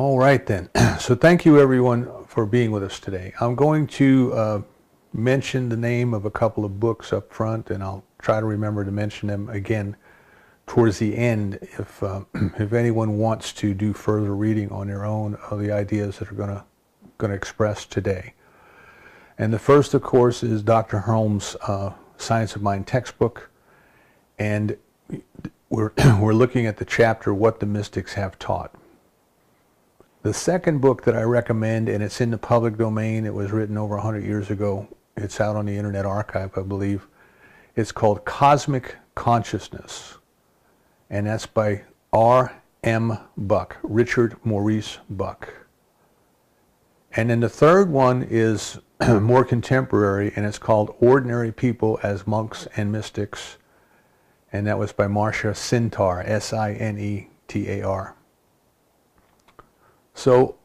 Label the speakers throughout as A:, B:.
A: All right then. So thank you everyone for being with us today. I'm going to mention the name of a couple of books up front, and I'll try to remember to mention them again towards the end if anyone wants to do further reading on their own of the ideas that are going to express today. And the first, of course, is Dr. Holmes' Science of Mind textbook, and we're looking at the chapter What the Mystics Have Taught. The second book that I recommend, and it's in the public domain, it was written over 100 years ago, it's out on the Internet Archive, I believe. It's called Cosmic Consciousness, and that's by R.M. Buck, Richard Maurice Buck. And then the third one is more contemporary, and it's called Ordinary People as Monks and Mystics, and that was by Marcia Sintar, S-I-N-E-T-A-R. So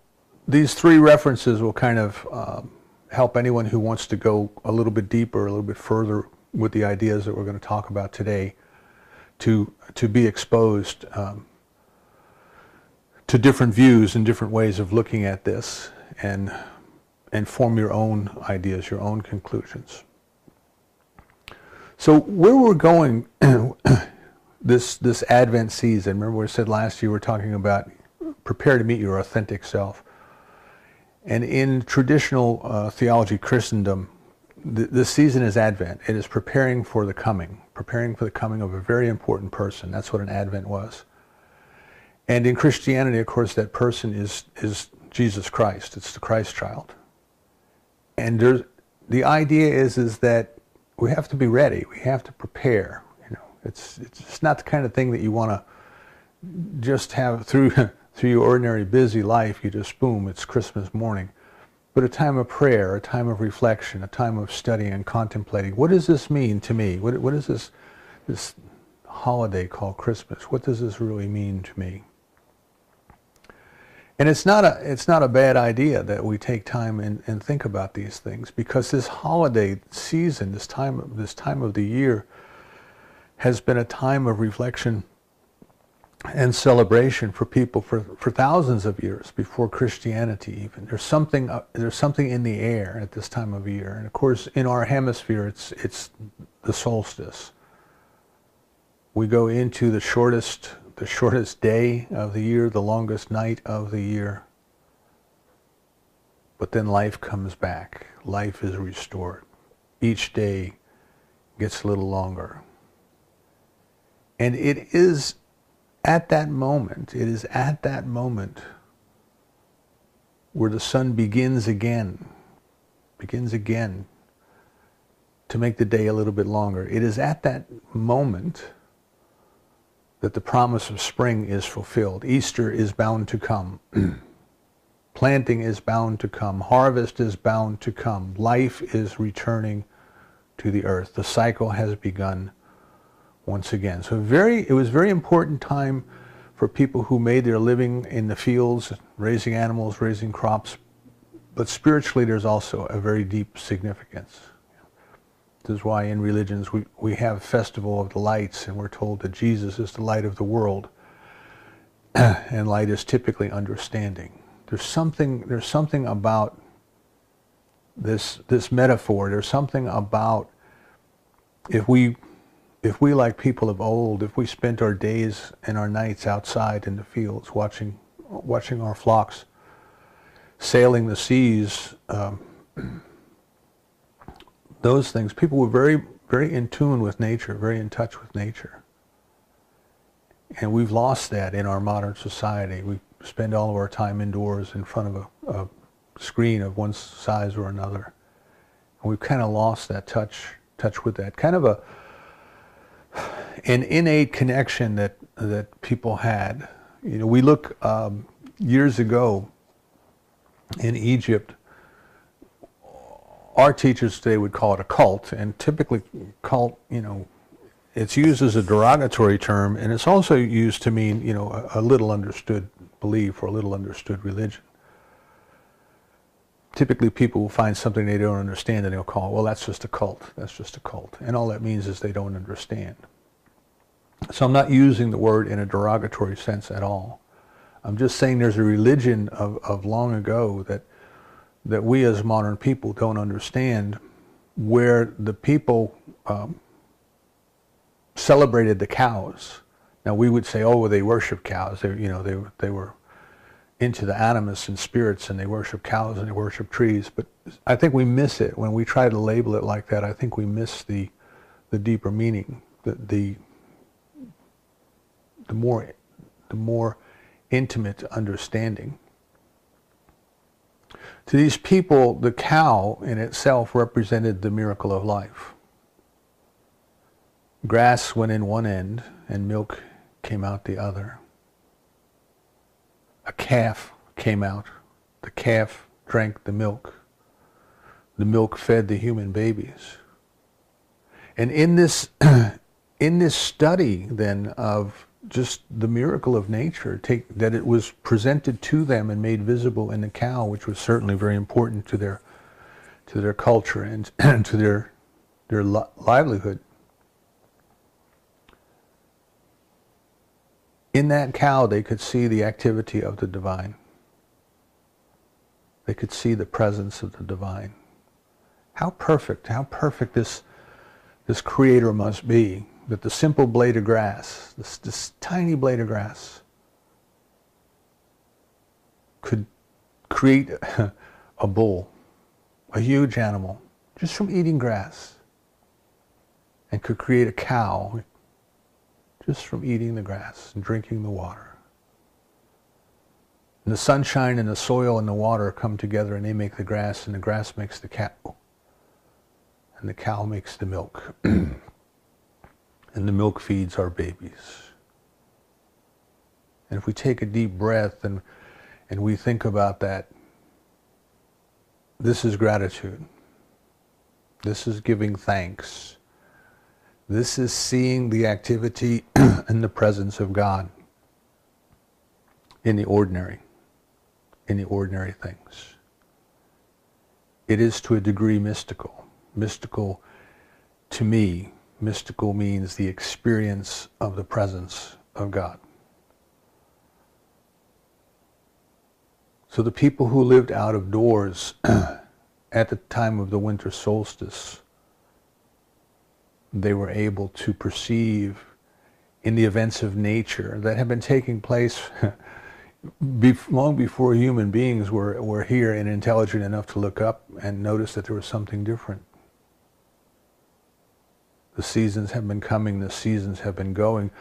A: these three references will kind of help anyone who wants to go a little bit deeper, a little bit further with the ideas that we're going to talk about today, to be exposed to different views and different ways of looking at this, and form your own ideas, your own conclusions. So where we're going this Advent season, remember we said last year we're talking about prepare to meet your authentic self. And in traditional theology, Christendom, this season is Advent. It is preparing for the coming of a very important person. That's what an Advent was. And in Christianity, of course, that person is Jesus Christ. It's the Christ child. And the idea is that we have to be ready. We have to prepare. You know, it's not the kind of thing that you want to just have through your ordinary busy life. You just boom, it's Christmas morning. But a time of prayer, a time of reflection, a time of studying and contemplating. What does this mean to me? What is this holiday called Christmas? What does this really mean to me? And it's not a bad idea that we take time and think about these things, because this holiday season, this time of the year, has been a time of reflection and celebration for people for thousands of years before Christianity even. There's something in the air at this time of year, and of course in our hemisphere it's the solstice. We go into the shortest day of the year, the longest night of the year. But then life comes back. Life is restored. Each day gets a little longer. And it is at that moment where the sun begins again to make the day a little bit longer. It is at that moment that the promise of spring is fulfilled. Easter is bound to come. Planting is bound to come. Harvest is bound to come. Life is returning to the earth. The cycle has begun once again. So it was a very important time for people who made their living in the fields, raising animals, raising crops. But spiritually, there's also a very deep significance. This is why in religions we have Festival of the Lights, and we're told that Jesus is the light of the world, and light is typically understanding. There's something about this metaphor. There's something about if we like people of old, if we spent our days and our nights outside in the fields watching our flocks sailing the seas. Those things, people were very, very in tune with nature, very in touch with nature. And we've lost that in our modern society. We spend all of our time indoors in front of a screen of one size or another. And we've kind of lost that touch with that. Kind of an innate connection that people had. You know, we look years ago in Egypt. Our teachers today would call it a cult, and typically cult, you know, it's used as a derogatory term, and it's also used to mean, you know, a little understood belief or a little understood religion. Typically people will find something they don't understand and they'll call it, well, that's just a cult, and all that means is they don't understand. So I'm not using the word in a derogatory sense at all. I'm just saying there's a religion of long ago that we as modern people don't understand, where the people celebrated the cows. Now we would say, oh, well, they worship cows. They were into the animus and spirits, and they worship cows and they worship trees. But I think we miss it when we try to label it like that. I think we miss the deeper meaning, the more intimate understanding. To these people, the cow in itself represented the miracle of life. Grass went in one end and milk came out the other. A calf came out. The calf drank the milk. The milk fed the human babies. And in this study then of just the miracle of nature, that it was presented to them and made visible in the cow, which was certainly very important to their culture and to their livelihood. In that cow, they could see the activity of the divine. They could see the presence of the divine. How perfect this creator must be, that the simple blade of grass, this tiny blade of grass, could create a bull, a huge animal, just from eating grass, and could create a cow just from eating the grass and drinking the water. And the sunshine and the soil and the water come together and they make the grass, and the grass makes the cow, and the cow makes the milk. And the milk feeds our babies. And if we take a deep breath and we think about that, this is gratitude. This is giving thanks. This is seeing the activity and the presence of God in the ordinary things. It is to a degree mystical. Mystical, to me, mystical means the experience of the presence of God. So the people who lived out of doors at the time of the winter solstice, they were able to perceive in the events of nature that had been taking place long before human beings were here and intelligent enough to look up and notice that there was something different. The seasons have been coming, the seasons have been going.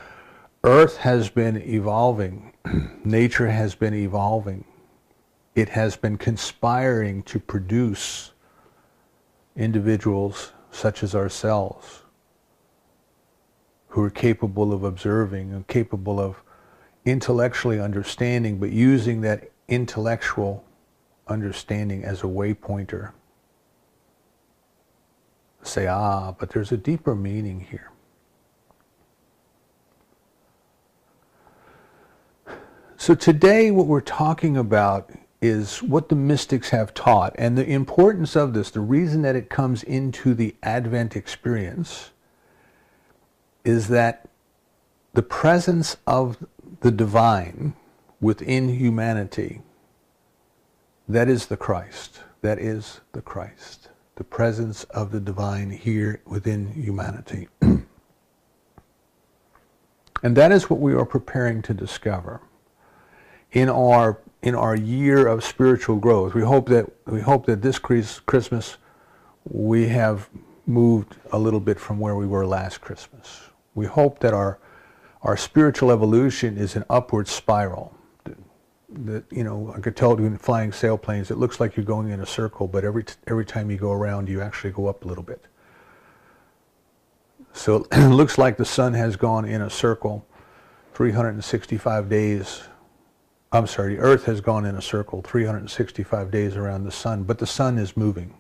A: Earth has been evolving. Nature has been evolving. It has been conspiring to produce individuals such as ourselves, who are capable of observing and capable of intellectually understanding, but using that intellectual understanding as a waypointer. Say, but there's a deeper meaning here. So today what we're talking about is what the mystics have taught, and the importance of this, the reason that it comes into the Advent experience, is that the presence of the divine within humanity, that is the Christ. That is the Christ. The presence of the divine here within humanity. And that is what we are preparing to discover in our year of spiritual growth. We hope that this Christmas we have moved a little bit from where we were last Christmas. We hope that our spiritual evolution is an upward spiral. That, I could tell in flying sailplanes, it looks like you're going in a circle, but every time you go around, you actually go up a little bit. So it looks like the sun has gone in a circle 365 days. I'm sorry, the earth has gone in a circle 365 days around the sun, but the sun is moving,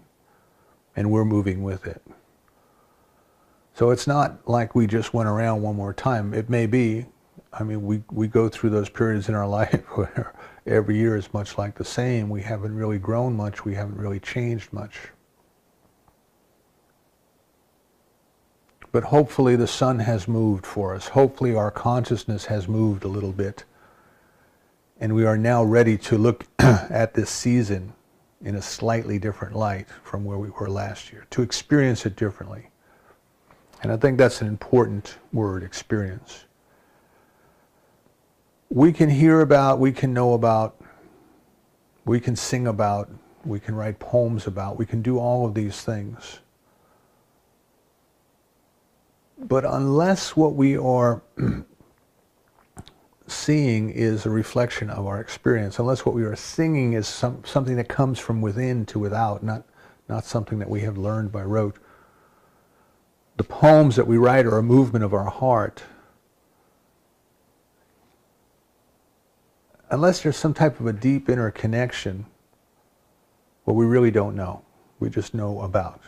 A: and we're moving with it. So it's not like we just went around one more time. It may be. I mean, we go through those periods in our life where every year is much like the same. We haven't really grown much. We haven't really changed much. But hopefully the sun has moved for us. Hopefully our consciousness has moved a little bit. And we are now ready to look at this season in a slightly different light from where we were last year, to experience it differently. And I think that's an important word, experience. We can hear about, we can know about, we can sing about, we can write poems about, we can do all of these things. But unless what we are seeing is a reflection of our experience, unless what we are singing is something that comes from within to without, not something that we have learned by rote, the poems that we write are a movement of our heart. Unless there's some type of a deep inner connection, well, we really don't know. We just know about.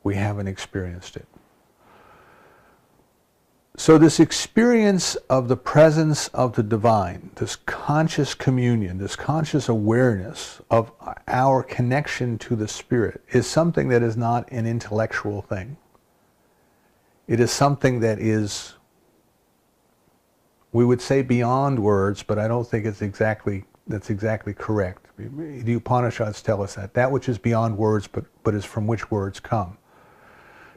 A: We haven't experienced it. So this experience of the presence of the divine, this conscious communion, this conscious awareness of our connection to the Spirit is something that is not an intellectual thing. It is something that is, we would say, beyond words, but I don't think that's exactly correct. The Upanishads tell us that which is beyond words, but is from which words come.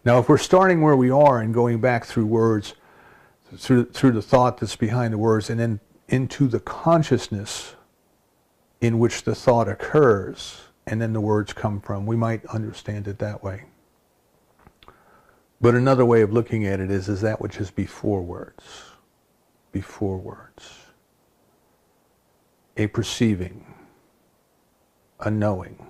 A: Now, if we're starting where we are and going back through words, through the thought that's behind the words, and then into the consciousness in which the thought occurs, and then the words come from, we might understand it that way. But another way of looking at it is that which is before words. Before words. A perceiving, a knowing.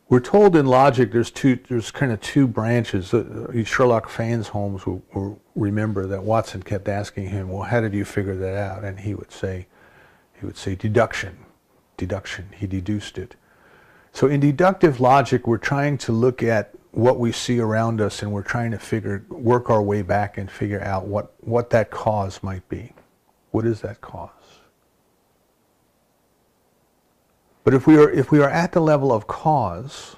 A: We're told in logic there's kind of two branches. Sherlock Holmes will remember that Watson kept asking him, well, how did you figure that out? And he would say deduction. Deduction. He deduced it. So in deductive logic, we're trying to look at what we see around us, and we're trying to work our way back and figure out what that cause might be. What is that cause? But if we are at the level of cause,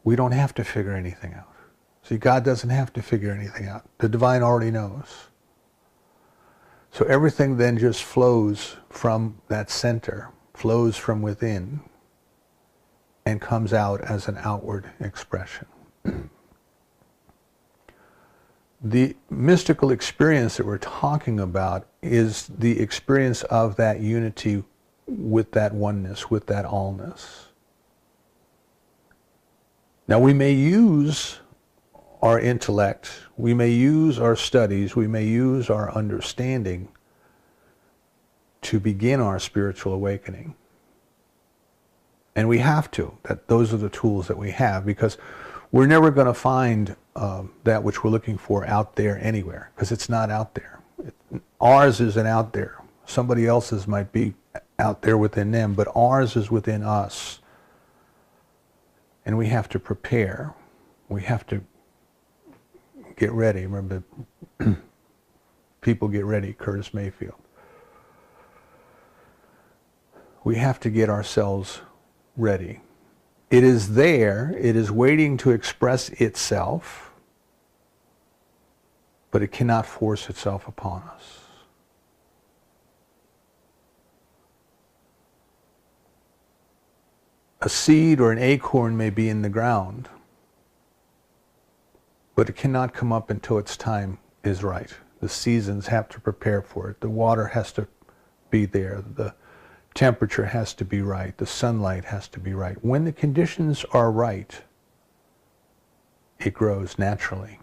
A: we don't have to figure anything out. See, God doesn't have to figure anything out. The divine already knows. So everything then just flows from that center, flows from within, and comes out as an outward expression. The mystical experience that we're talking about is the experience of that unity with that oneness, with that allness. Now we may use our intellect, we may use our studies, we may use our understanding to begin our spiritual awakening. And we have to. Those are the tools that we have, because we're never going to find that which we're looking for out there anywhere, because it's not out there. Ours isn't out there. Somebody else's might be out there within them, but ours is within us. And we have to prepare. We have to get ready. Remember, people get ready, Curtis Mayfield. We have to get ourselves ready. It is there, it is waiting to express itself, but it cannot force itself upon us. A seed or an acorn may be in the ground, but it cannot come up until its time is right. The seasons have to prepare for it. The water has to be there. The temperature has to be right. The sunlight has to be right. When the conditions are right, it grows naturally.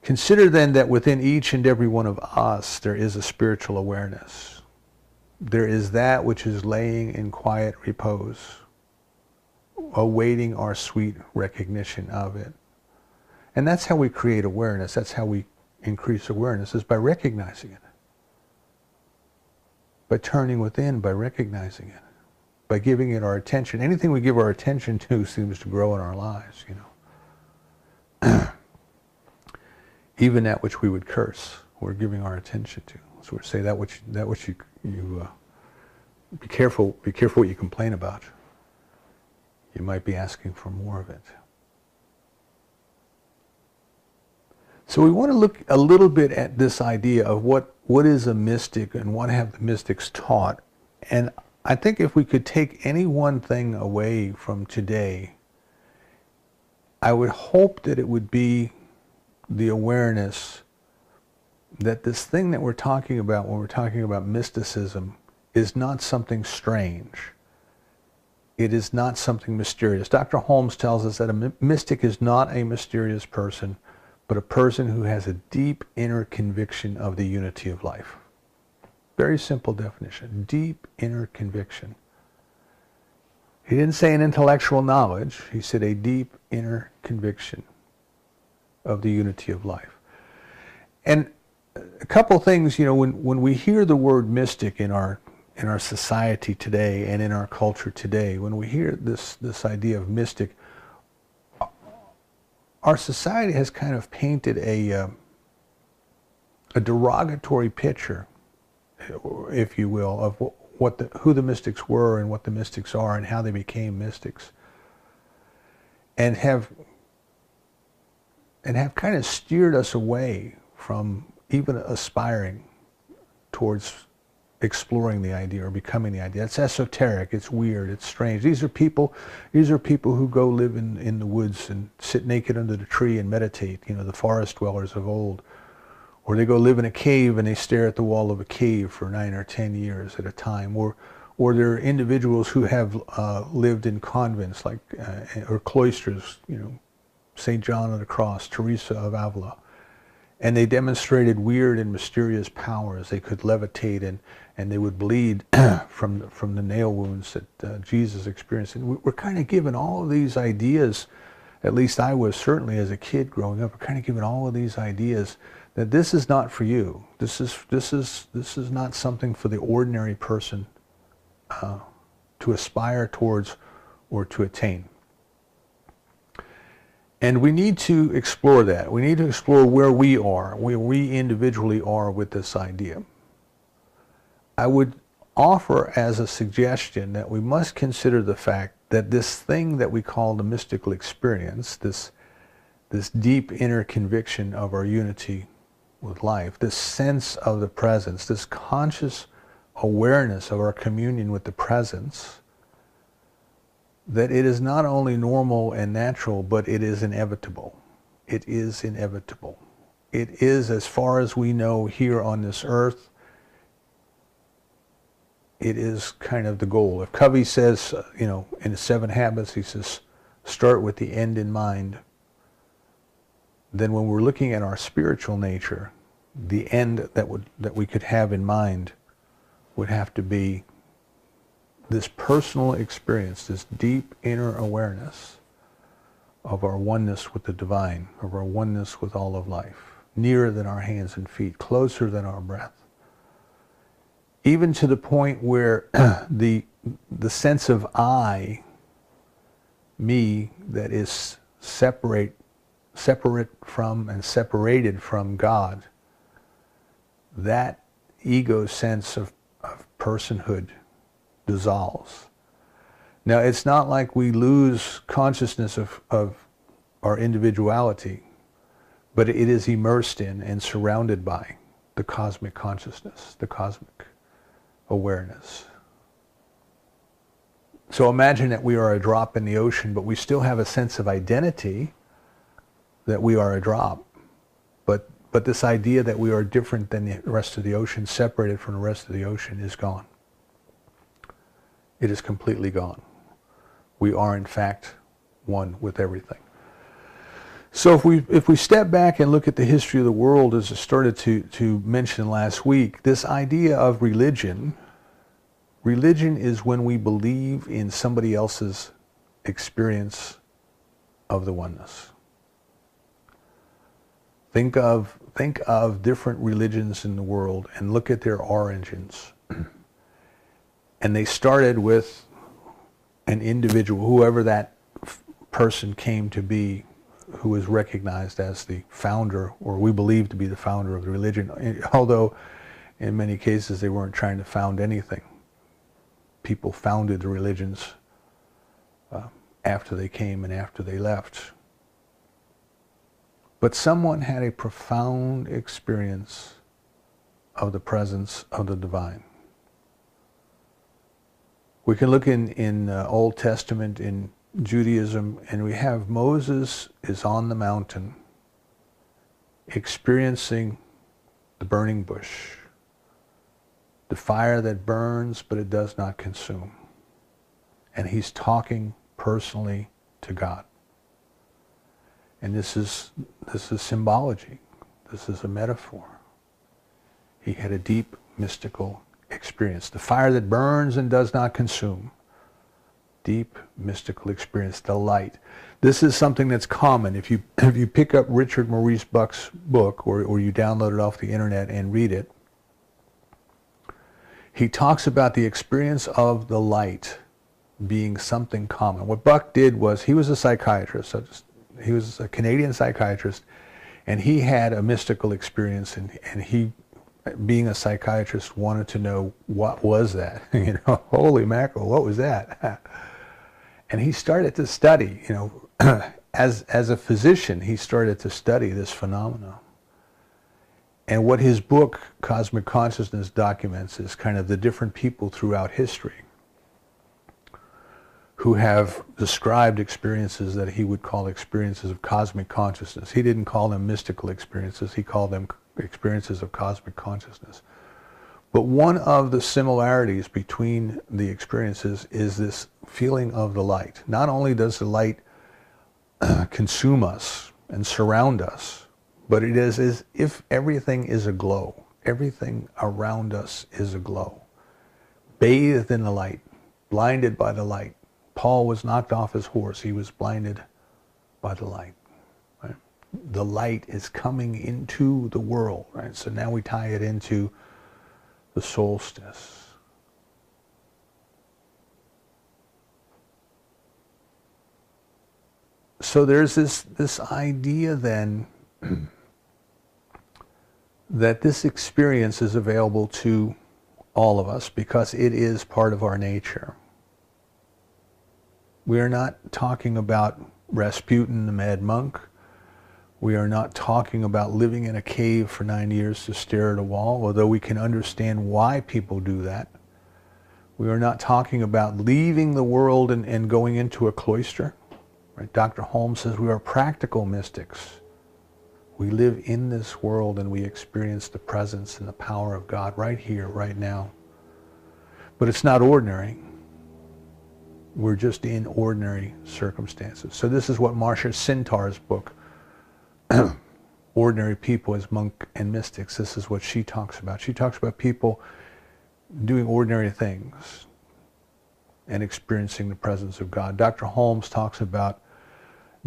A: Consider then that within each and every one of us there is a spiritual awareness. There is that which is laying in quiet repose, awaiting our sweet recognition of it. And that's how we create awareness. That's how we increase awareness, is by recognizing it. By turning within, by recognizing it, by giving it our attention. Anything we give our attention to seems to grow in our lives, you know. Even that which we would curse, we're giving our attention to. So we say that which you be careful what you complain about. You might be asking for more of it. So we want to look a little bit at this idea of what is a mystic and what have the mystics taught. And I think if we could take any one thing away from today, I would hope that it would be the awareness that this thing that we're talking about when we're talking about mysticism is not something strange. It is not something mysterious. Dr. Holmes tells us that a mystic is not a mysterious person, but a person who has a deep inner conviction of the unity of life. Very simple definition. Deep inner conviction. He didn't say an intellectual knowledge. He said a deep inner conviction of the unity of life. And a couple things, when we hear the word mystic in our society today and in our culture today, when we hear this idea of mystic, our society has kind of painted a derogatory picture, if you will, of who the mystics were and what the mystics are and how they became mystics, and have kind of steered us away from even aspiring towards exploring the idea or becoming the idea. It's esoteric, it's weird, it's strange. These are people who go live in the woods and sit naked under the tree and meditate, the forest dwellers of old. Or they go live in a cave and they stare at the wall of a cave for 9 or 10 years at a time. Or there are individuals who have lived in convents or cloisters, St. John of the Cross, Teresa of Avila. And they demonstrated weird and mysterious powers. They could levitate and they would bleed from the nail wounds that Jesus experienced. And we're kind of given all of these ideas, at least I was certainly as a kid growing up, we're kind of given all of these ideas that this is not for you. This is not something for the ordinary person to aspire towards or to attain. And we need to explore that. We need to explore where we individually are with this idea. I would offer as a suggestion that we must consider the fact that this thing that we call the mystical experience, this deep inner conviction of our unity with life, this sense of the presence, this conscious awareness of our communion with the presence, that it is not only normal and natural, but it is inevitable. It is inevitable. It is, as far as we know here on this earth, it is kind of the goal. If Covey says, in the 7 Habits, he says, start with the end in mind, then when we're looking at our spiritual nature, the end that we could have in mind would have to be this personal experience, this deep inner awareness of our oneness with the divine, of our oneness with all of life, nearer than our hands and feet, closer than our breath. Even to the point where the sense of I, me, that is separate from and separated from God, that ego sense of personhood dissolves. Now, it's not like we lose consciousness of our individuality, but it is immersed in and surrounded by the cosmic consciousness, the cosmic awareness. So imagine that we are a drop in the ocean, but we still have a sense of identity that we are a drop. But this idea that we are different than the rest of the ocean, separated from the rest of the ocean, is gone. It is completely gone. We are, in fact, one with everything. So if we step back and look at the history of the world, as I started to mention last week, this idea of religion is when we believe in somebody else's experience of the oneness. Think of different religions in the world and look at their origins. And they started with an individual, whoever that person came to be, who was recognized as the founder, or we believe to be the founder of the religion, although in many cases they weren't trying to found anything. People founded the religions after they came and after they left. But someone had a profound experience of the presence of the divine. We can look in Old Testament, in Judaism, and we have Moses is on the mountain experiencing the burning bush, the fire that burns but it does not consume. And he's talking personally to God. And this is symbology. This is a metaphor. He had a deep mystical experience. The fire that burns and does not consume. Deep mystical experience, the light. This is something that's common. If you pick up Richard Maurice Buck's book, or you download it off the internet and read it, he talks about the experience of the light being something common. What Buck did was, he was a psychiatrist. He was a Canadian psychiatrist, and he had a mystical experience, and he, being a psychiatrist, wanted to know what was that. Holy mackerel, what was that? And he started to study, as a physician, he started to study this phenomenon. And what his book, Cosmic Consciousness, documents is kind of the different people throughout history who have described experiences that he would call experiences of cosmic consciousness. He didn't call them mystical experiences, he called them experiences of cosmic consciousness. But one of the similarities between the experiences is this feeling of the light. Not only does the light consume us and surround us, but it is as if everything is aglow. Everything around us is aglow. Bathed in the light, blinded by the light. Paul was knocked off his horse. He was blinded by the light. Right? The light is coming into the world. Right? So now we tie it into the solstice. So there's this idea then that this experience is available to all of us because it is part of our nature. We are not talking about Rasputin, the mad monk. We are not talking about living in a cave for 9 years to stare at a wall, although we can understand why people do that. We are not talking about leaving the world and going into a cloister. Right? Dr. Holmes says we are practical mystics. We live in this world and we experience the presence and the power of God right here, right now. But it's not ordinary. We're just in ordinary circumstances. So this is what Marcia Sintar's book, Ordinary People as Monk and Mystics, this is what she talks about. She talks about people doing ordinary things and experiencing the presence of God. Dr. Holmes talks about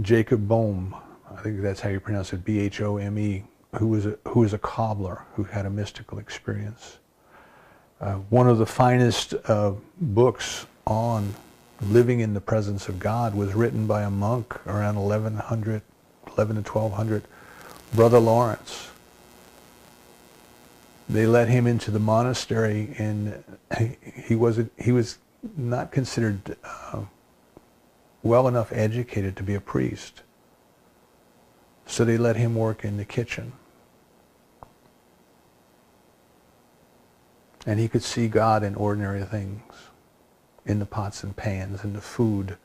A: Jacob Boehme, I think that's how you pronounce it, B-H-O-M-E, who was a cobbler who had a mystical experience. One of the finest books on living in the presence of God was written by a monk around 11 to 1200, Brother Lawrence. They let him into the monastery, and he was not considered well enough educated to be a priest. So they let him work in the kitchen. And he could see God in ordinary things, in the pots and pans, in the food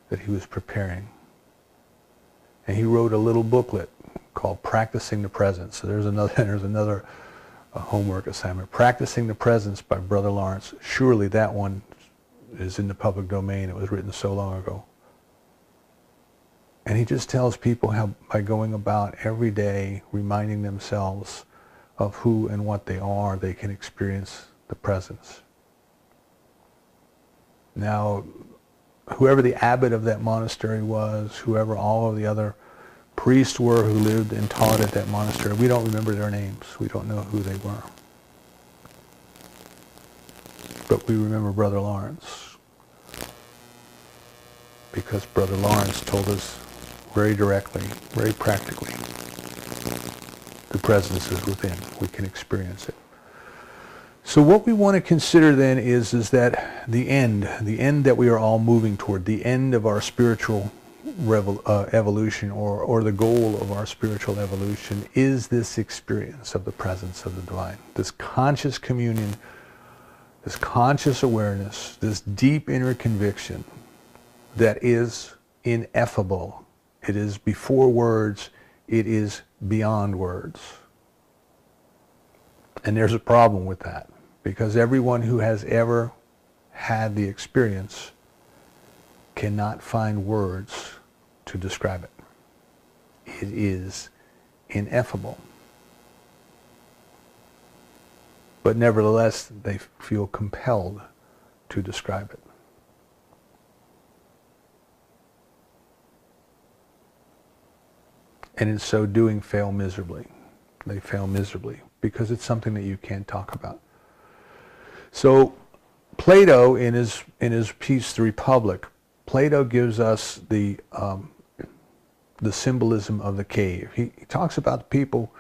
A: that he was preparing. And he wrote a little booklet called Practicing the Presence. So there's another homework assignment. Practicing the Presence by Brother Lawrence. Surely that one is in the public domain. It was written so long ago. And he just tells people how by going about every day reminding themselves of who and what they are, they can experience the presence. Now, whoever the abbot of that monastery was, whoever all of the other priests were who lived and taught at that monastery, we don't remember their names. We don't know who they were. But we remember Brother Lawrence, because Brother Lawrence told us very directly, very practically, the presence is within. We can experience it. So what we want to consider then is that the end that we are all moving toward, the end of our spiritual evolution, or the goal of our spiritual evolution, is this experience of the presence of the divine, this conscious communion, this conscious awareness, this deep inner conviction that is ineffable. It is before words. It is beyond words. And there's a problem with that, because everyone who has ever had the experience cannot find words to describe it. It is ineffable. But nevertheless, they feel compelled to describe it. And in so doing, fail miserably. They fail miserably because it's something that you can't talk about. So Plato, in his piece, The Republic, Plato gives us the symbolism of the cave. He talks about the people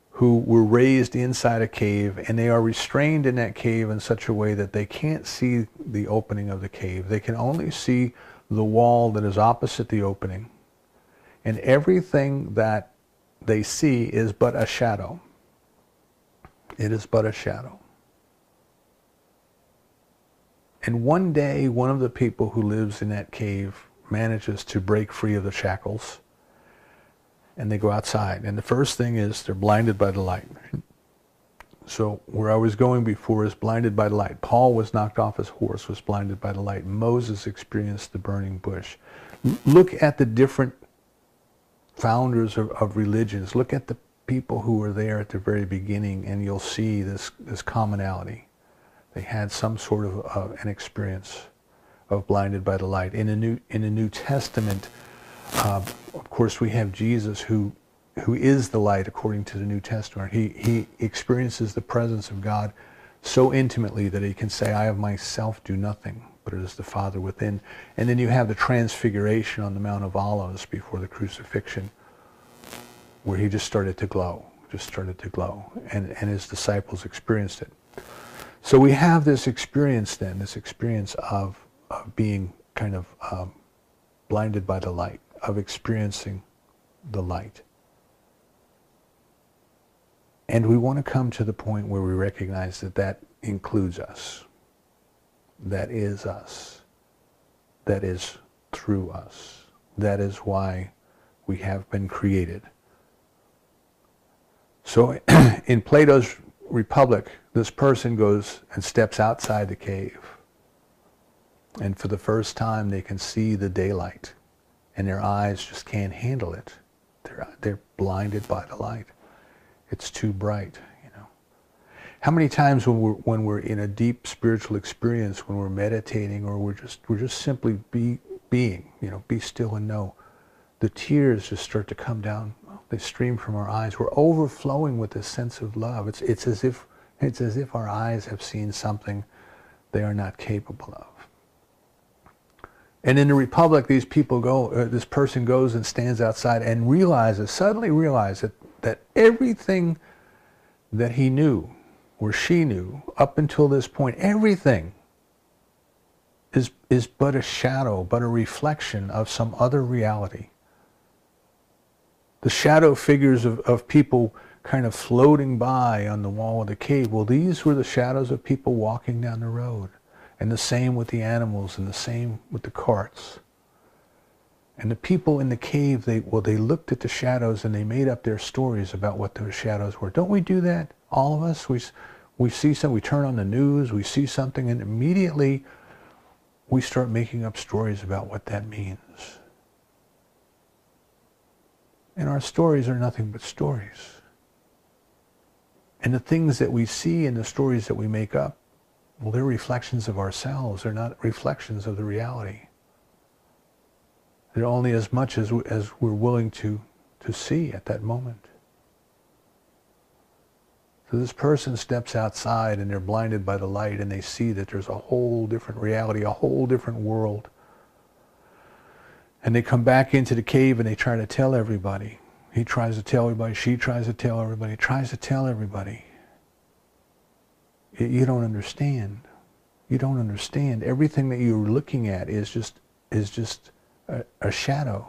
A: who were raised inside a cave, and they are restrained in that cave in such a way that they can't see the opening of the cave. They can only see the wall that is opposite the opening. And everything that they see is but a shadow. It is but a shadow. And one day, one of the people who lives in that cave manages to break free of the shackles, and they go outside. And the first thing is they're blinded by the light. So where I was going before is blinded by the light. Paul was knocked off his horse, was blinded by the light. Moses experienced the burning bush. Look at the different founders of religions. Look at the people who were there at the very beginning, and you'll see this commonality. They had some sort of an experience of blinded by the light. In the New Testament, of course, we have Jesus who is the light according to the New Testament. He experiences the presence of God so intimately that he can say, I of myself do nothing, but it is the Father within. And then you have the transfiguration on the Mount of Olives before the crucifixion, where he just started to glow, and his disciples experienced it. So we have this experience then, this experience of being kind of blinded by the light, of experiencing the light. And we want to come to the point where we recognize that that includes us. That is us. That is through us. That is why we have been created. So in Plato's Republic, this person goes and steps outside the cave. And for the first time, they can see the daylight. And their eyes just can't handle it. They're blinded by the light. It's too bright, you know. How many times when we're in a deep spiritual experience, when we're meditating, or we're just simply being, you know, be still and know, the tears just start to come down. They stream from our eyes. We're overflowing with this sense of love. It's as if our eyes have seen something they are not capable of. And in the Republic, this person goes and stands outside and suddenly realizes that everything that he knew, or she knew, up until this point, everything is but a shadow, but a reflection of some other reality. The shadow figures of people kind of floating by on the wall of the cave, well, these were the shadows of people walking down the road. And the same with the animals, and the same with the carts. And the people in the cave, they looked at the shadows and they made up their stories about what those shadows were. Don't we do that? All of us? We see something, we turn on the news, we see something, and immediately we start making up stories about what that means. And our stories are nothing but stories. And the things that we see and the stories that we make up, well, they're reflections of ourselves. They're not reflections of the reality. They're only as much as we're willing to see at that moment. So this person steps outside and they're blinded by the light, and they see that there's a whole different reality, a whole different world. And they come back into the cave and they try to tell everybody. He tries to tell everybody, she tries to tell everybody, tries to tell everybody. You don't understand. You don't understand. Everything that you're looking at is just a shadow.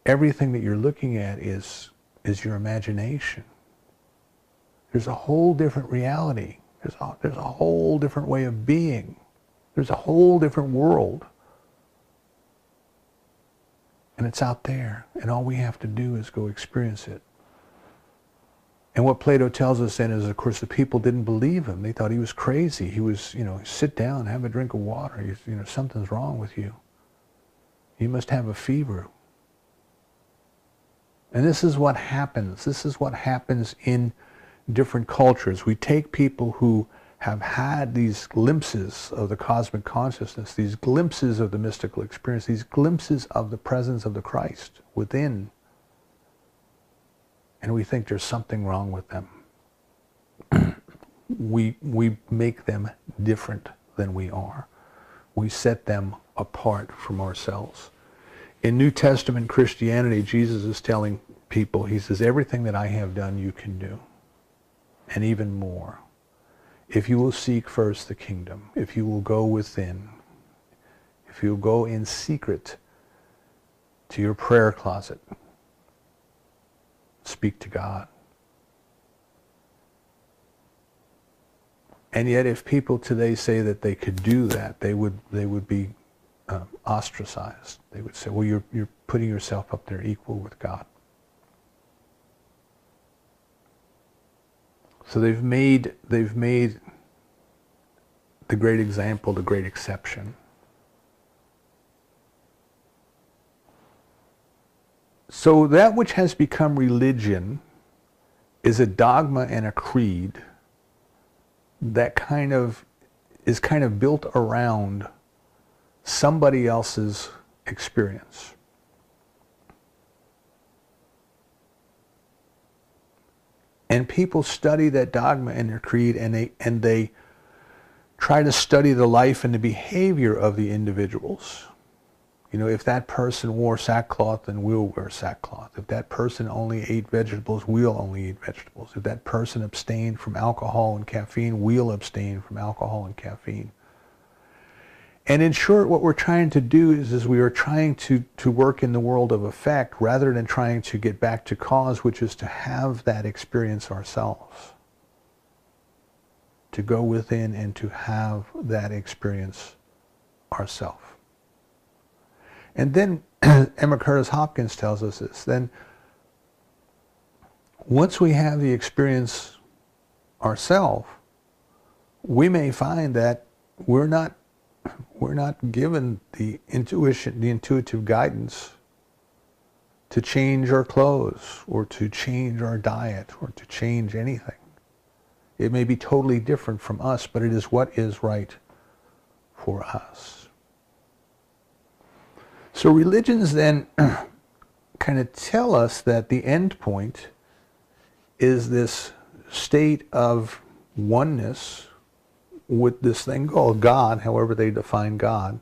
A: Everything that you're looking at is your imagination. There's a whole different reality. There's a whole different way of being. There's a whole different world. And it's out there. And all we have to do is go experience it. And what Plato tells us then is, of course, the people didn't believe him. They thought he was crazy. He was, sit down, have a drink of water. Something's wrong with you. You must have a fever. And this is what happens. This is what happens in different cultures. We take people who have had these glimpses of the cosmic consciousness, these glimpses of the mystical experience, these glimpses of the presence of the Christ within, and we think there's something wrong with them. We make them different than we are. We set them apart from ourselves. In New Testament Christianity, Jesus is telling people, he says, everything that I have done you can do, and even more. If you will seek first the kingdom, if you will go within, if you will go in secret to your prayer closet, speak to God. And yet if people today say that they could do that, they would be ostracized. They would say, well, you're putting yourself up there equal with God. So they've made the great example the great exception. So that which has become religion is a dogma and a creed that is kind of built around somebody else's experience. And people study that dogma and their creed, and they try to study the life and the behavior of the individuals. If that person wore sackcloth, then we'll wear sackcloth. If that person only ate vegetables, we'll only eat vegetables. If that person abstained from alcohol and caffeine, we'll abstain from alcohol and caffeine. And in short, what we're trying to do is we are trying to work in the world of effect rather than trying to get back to cause, which is to have that experience ourselves. To go within and to have that experience ourselves. And then Emma Curtis Hopkins tells us this. Then once we have the experience ourselves, we may find that we're not given the intuition, the intuitive guidance to change our clothes or to change our diet or to change anything. It may be totally different from us, but it is what is right for us. So religions then kind of tell us that the end point is this state of oneness with this thing called God, however they define God.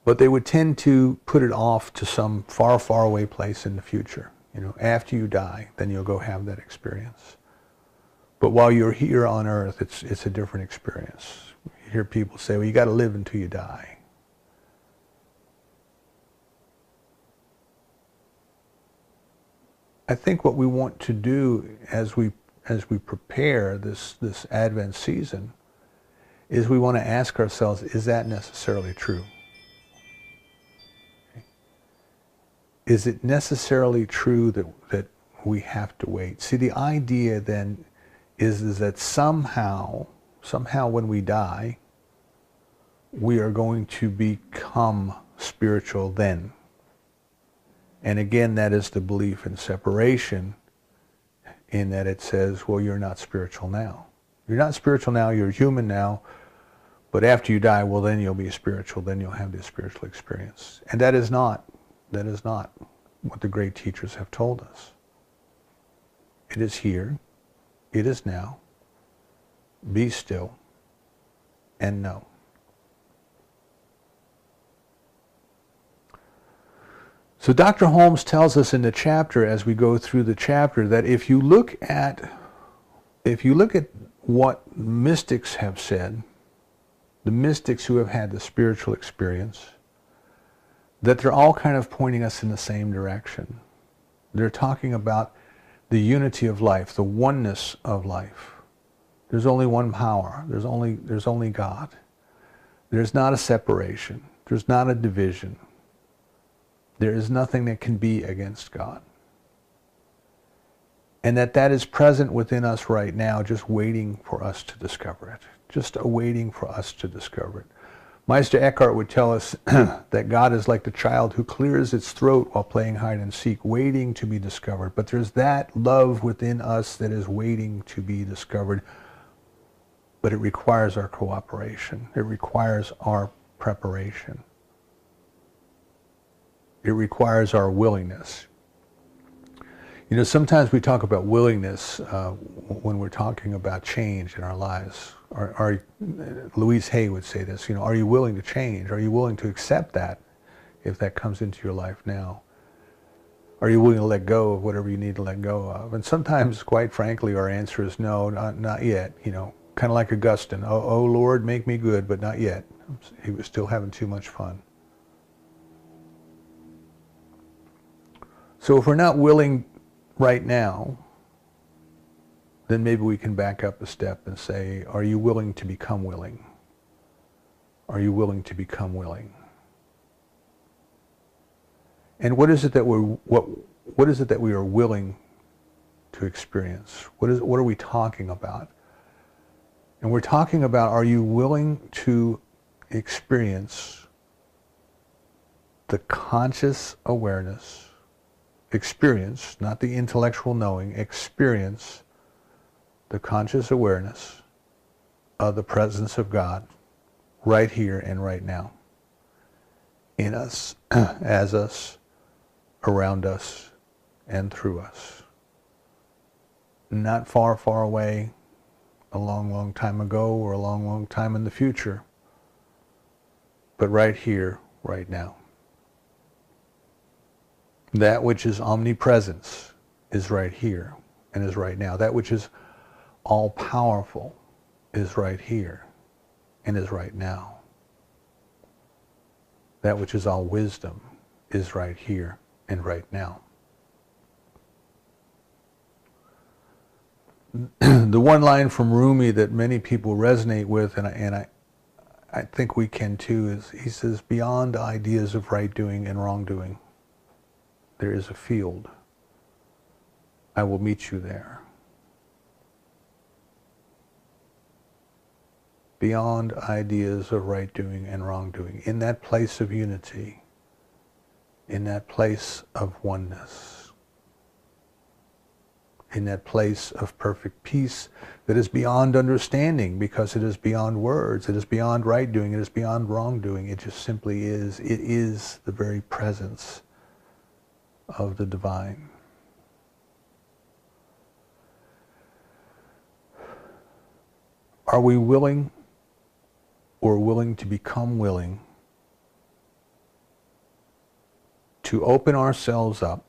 A: But they would tend to put it off to some far, far away place in the future. After you die, then you'll go have that experience. But while you're here on earth, it's a different experience. You hear people say, well, you got to live until you die. I think what we want to do as we prepare this Advent season is we want to ask ourselves, is that necessarily true? Is it necessarily true that we have to wait? See, the idea then is that somehow when we die, we are going to become spiritual then. And again, that is the belief in separation, in that it says, well, you're not spiritual now. You're not spiritual now, you're human now, but after you die, well, then you'll be spiritual, then you'll have this spiritual experience. And that is not what the great teachers have told us. It is here, it is now, be still, and know. So Dr. Holmes tells us in the chapter, as we go through the chapter, that if you look at what mystics have said, the mystics who have had the spiritual experience, that they're all kind of pointing us in the same direction. They're talking about the unity of life, the oneness of life. There's only one power. There's only God. There's not a separation. There's not a division. There is nothing that can be against God. And that is present within us right now, just waiting for us to discover it. Just waiting for us to discover it. Meister Eckhart would tell us that God is like the child who clears its throat while playing hide and seek, waiting to be discovered. But there's that love within us that is waiting to be discovered. But it requires our cooperation. It requires our preparation. It requires our willingness. You know, sometimes we talk about willingness when we're talking about change in our lives. Louise Hay would say this, you know, are you willing to change? Are you willing to accept that if that comes into your life now? Are you willing to let go of whatever you need to let go of? And sometimes, quite frankly, our answer is no, not yet. You know, kind of like Augustine. Oh, Lord, make me good, but not yet. He was still having too much fun. So if we're not willing right now, then maybe we can back up a step and say, are you willing to become willing? Are you willing to become willing? And what is it that we are willing to experience? What are we talking about? And we're talking about, are you willing to experience the conscious awareness, experience, not the intellectual knowing, experience the conscious awareness of the presence of God right here and right now, in us, as us, around us, and through us. Not far, far away, a long, long time ago, or a long, long time in the future, but right here, right now. That which is omnipresence is right here and is right now. That which is all-powerful is right here and is right now. That which is all wisdom is right here and right now. The one line from Rumi that many people resonate with, and I think we can too, is he says, beyond ideas of right doing and wrongdoing, there is a field. I will meet you there. Beyond ideas of right doing and wrongdoing, in that place of unity, in that place of oneness, in that place of perfect peace that is beyond understanding, because it is beyond words, it is beyond right doing, it is beyond wrongdoing, it just simply is. It is the very presence of the divine. Are we willing, or willing to become willing, to open ourselves up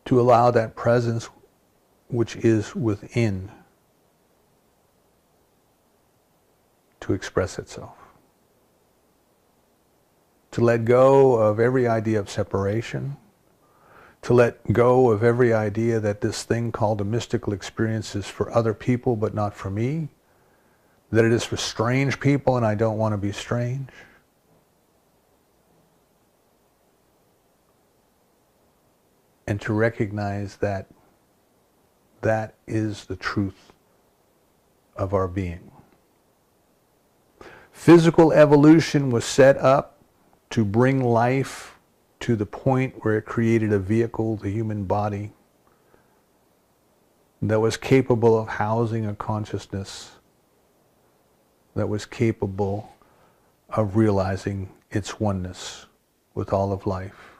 A: to allow that presence which is within to express itself? To let go of every idea of separation, to let go of every idea that this thing called a mystical experience is for other people but not for me, that it is for strange people and I don't want to be strange. And to recognize that that is the truth of our being. Physical evolution was set up to bring life to the point where it created a vehicle, the human body, that was capable of housing a consciousness, that was capable of realizing its oneness with all of life,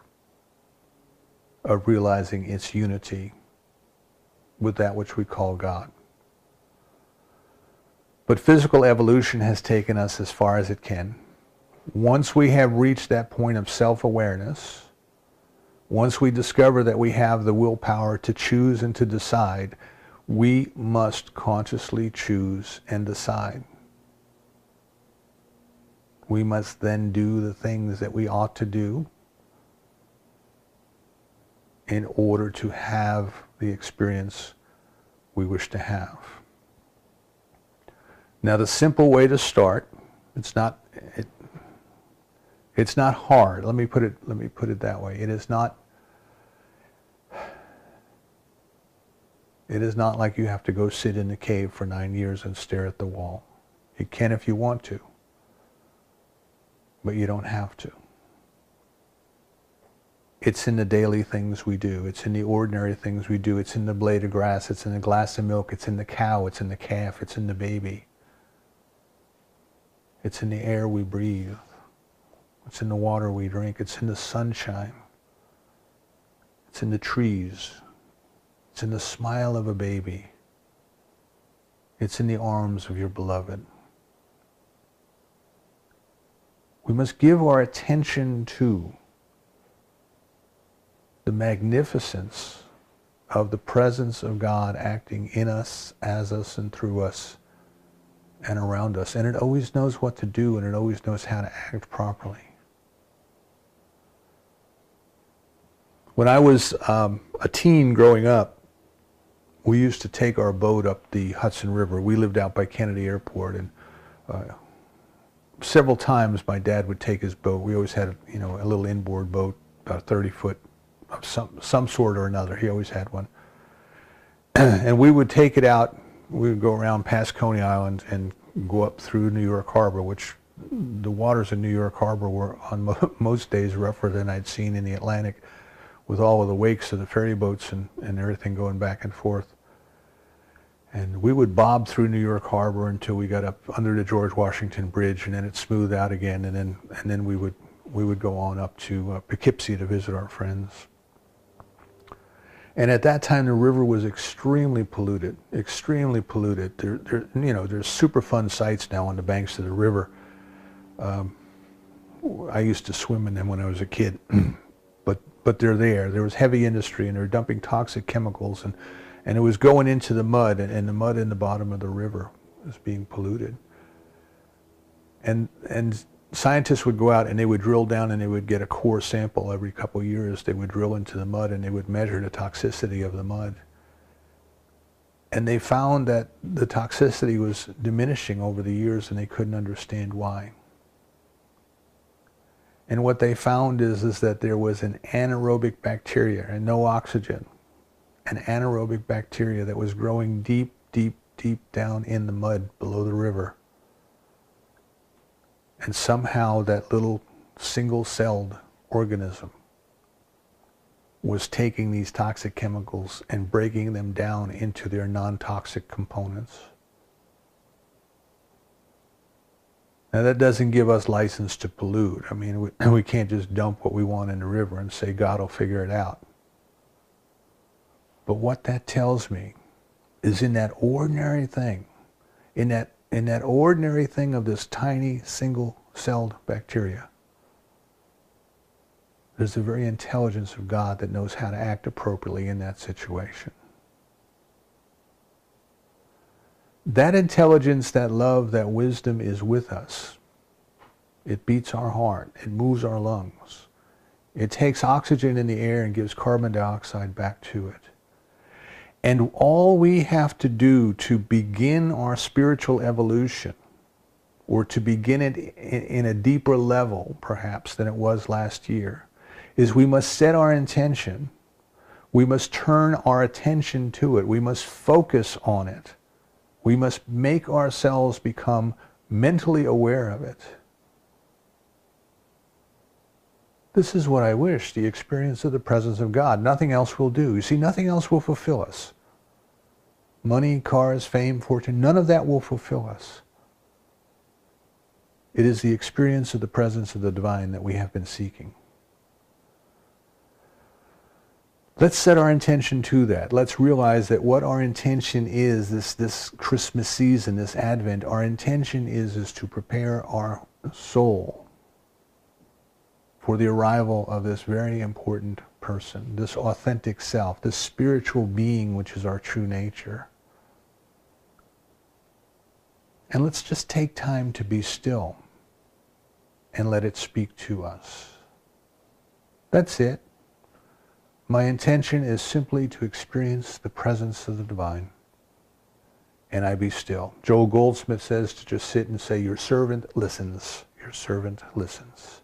A: of realizing its unity with that which we call God. But physical evolution has taken us as far as it can. Once we have reached that point of self-awareness, once we discover that we have the willpower to choose and to decide, We must consciously choose and decide. We must then do the things that we ought to do in order to have the experience we wish to have. Now, the simple way to start, it's not hard. Let me put it that way. It is not like you have to go sit in the cave for 9 years and stare at the wall. You can if you want to, but you don't have to. It's in the daily things we do. It's in the ordinary things we do. It's in the blade of grass. It's in the glass of milk. It's in the cow. It's in the calf. It's in the baby. It's in the air we breathe. It's in the water we drink. It's in the sunshine. It's in the trees. It's in the smile of a baby. It's in the arms of your beloved. We must give our attention to the magnificence of the presence of God acting in us, as us, and through us, and around us. And it always knows what to do, and it always knows how to act properly. When I was a teen growing up, we used to take our boat up the Hudson River. We lived out by Kennedy Airport, and several times my dad would take his boat. We always had, a little inboard boat, about 30 foot of some sort or another. He always had one. And we would take it out. We would go around past Coney Island and go up through New York Harbor, which the waters in New York Harbor were on most days rougher than I'd seen in the Atlantic, with all of the wakes of the ferry boats and everything going back and forth. And we would bob through New York Harbor until we got up under the George Washington Bridge, and then it smoothed out again, and then we would go on up to Poughkeepsie to visit our friends. And at that time, the river was extremely polluted, extremely polluted. There's super fun sites now on the banks of the river. I used to swim in them when I was a kid, but they're there. There was heavy industry, and they're dumping toxic chemicals, and it was going into the mud, and the mud in the bottom of the river was being polluted. And scientists would go out and they would drill down and they would get a core sample every couple of years. They would drill into the mud and they would measure the toxicity of the mud. And they found that the toxicity was diminishing over the years, and they couldn't understand why. And what they found is that there was an anaerobic bacteria and no oxygen, an anaerobic bacteria that was growing deep, deep, deep down in the mud below the river. And somehow that little single-celled organism was taking these toxic chemicals and breaking them down into their non-toxic components. Now, that doesn't give us license to pollute. I mean, we can't just dump what we want in the river and say God will figure it out. But what that tells me is in that ordinary thing, in that ordinary thing of this tiny single-celled bacteria, there's the very intelligence of God that knows how to act appropriately in that situation. That intelligence, that love, that wisdom is with us. It beats our heart. It moves our lungs. It takes oxygen in the air and gives carbon dioxide back to it. And all we have to do to begin our spiritual evolution, or to begin it in a deeper level, perhaps, than it was last year, is we must set our intention. We must turn our attention to it. We must focus on it. We must make ourselves become mentally aware of it. This is what I wish, the experience of the presence of God. Nothing else will do. You see, nothing else will fulfill us. Money, cars, fame, fortune, none of that will fulfill us. It is the experience of the presence of the divine that we have been seeking. Let's set our intention to that. Let's realize that what our intention is this Christmas season, this Advent, our intention is to prepare our soul for the arrival of this very important person, this authentic self, this spiritual being which is our true nature. And let's just take time to be still and let it speak to us. That's it. My intention is simply to experience the presence of the divine. And I be still. Joel Goldsmith says to just sit and say, your servant listens. Your servant listens.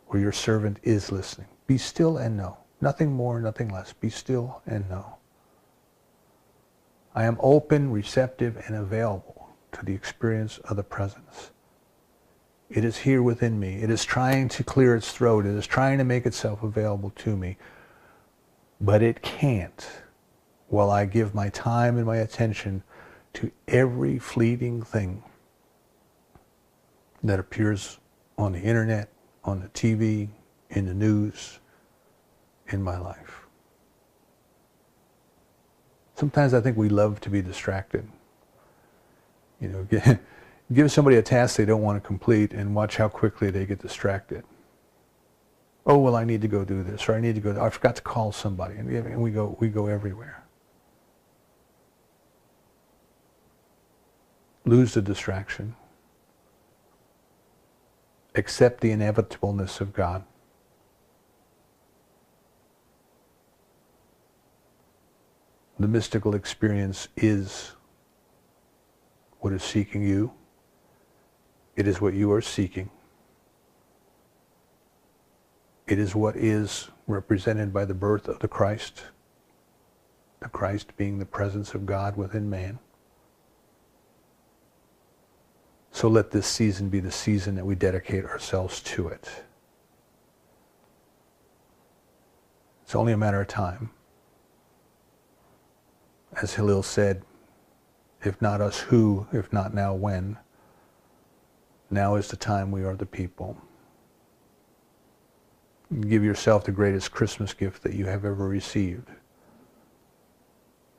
A: Or your servant is listening. Be still and know. Nothing more, nothing less. Be still and know. I am open, receptive, and available to the experience of the presence. It is here within me. It is trying to clear its throat. It is trying to make itself available to me. But it can't while I give my time and my attention to every fleeting thing that appears on the internet, on the TV, in the news, in my life. Sometimes I think we love to be distracted. Give somebody a task they don't want to complete and watch how quickly they get distracted. Oh, well, I need to go do this, or I need to go, I forgot to call somebody, and we go everywhere. Lose the distraction. Accept the inevitableness of God. The mystical experience is what is seeking you. It is what you are seeking. It is what is represented by the birth of the Christ being the presence of God within man. So let this season be the season that we dedicate ourselves to it. It's only a matter of time. As Hillel said, if not us, who? If not now, when? Now is the time, we are the people. Give yourself the greatest Christmas gift that you have ever received.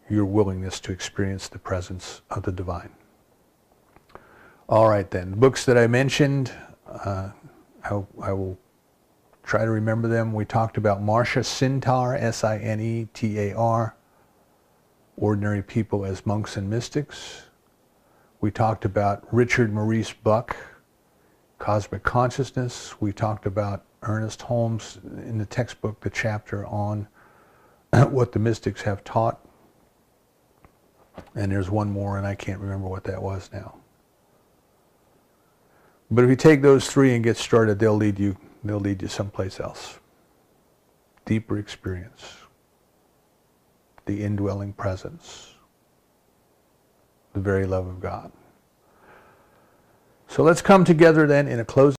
A: Your willingness to experience the presence of the divine. All right then, the books that I mentioned, I will try to remember them. We talked about Marcia Sintar, S-I-N-E-T-A-R, Ordinary People as Monks and Mystics. We talked about Richard Maurice Buck, Cosmic Consciousness. We talked about Ernest Holmes in the textbook, the chapter on what the mystics have taught. And there's one more, and I can't remember what that was now. But if you take those three and get started, they'll lead you someplace else. Deeper experience. The indwelling presence. The very love of God. So let's come together then in a closing.